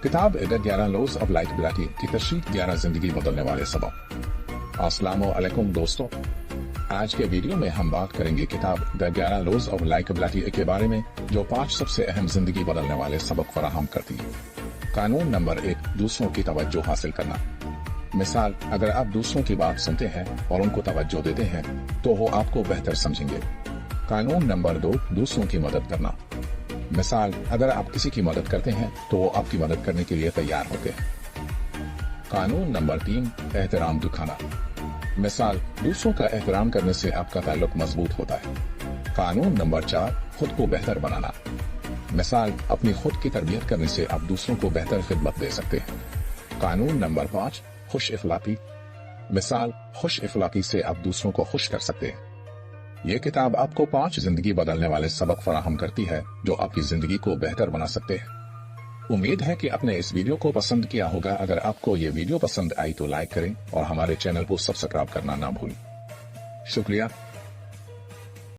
किताब the 11 laws of likeability की तशरीह 11 जिंदगी बदलने वाले सबक। अस्सलामु अलैकुम दोस्तों, आज के वीडियो में हम बात करेंगे किताब द 11 लॉज ऑफ लाइकेबिलिटी के बारे में, जो 5 सबसे अहम जिंदगी बदलने वाले सबक फराहम करती है। कानून नंबर 1, दूसरों की तवज्जो हासिल करना। मिसाल, अगर आप दूसरों की बात सुनते हैं और उनको तवज्जो देते हैं तो वो आपको बेहतर समझेंगे। कानून नंबर 2, दूसरों की मदद करना। मिसाल, अगर आप किसी की मदद करते हैं तो वो आपकी मदद करने के लिए तैयार होते हैं। कानून नंबर 3, एहतराम दिखाना। मिसाल, दूसरों का एहतराम करने से आपका ताल्लुक मजबूत होता है। कानून नंबर 4, खुद को बेहतर बनाना। मिसाल, अपनी खुद की तरबियत करने से आप दूसरों को बेहतर खिदमत दे सकते हैं। कानून नंबर 5, खुश इखलाकी। मिसाल, खुश इखलाकी से आप दूसरों को खुश कर सकते हैं। ये किताब आपको 5 जिंदगी बदलने वाले सबक फराहम करती है जो आपकी जिंदगी को बेहतर बना सकते हैं। उम्मीद है कि आपने इस वीडियो को पसंद किया होगा। अगर आपको ये वीडियो पसंद आई तो लाइक करें और हमारे चैनल को सब्सक्राइब करना ना भूलें। शुक्रिया।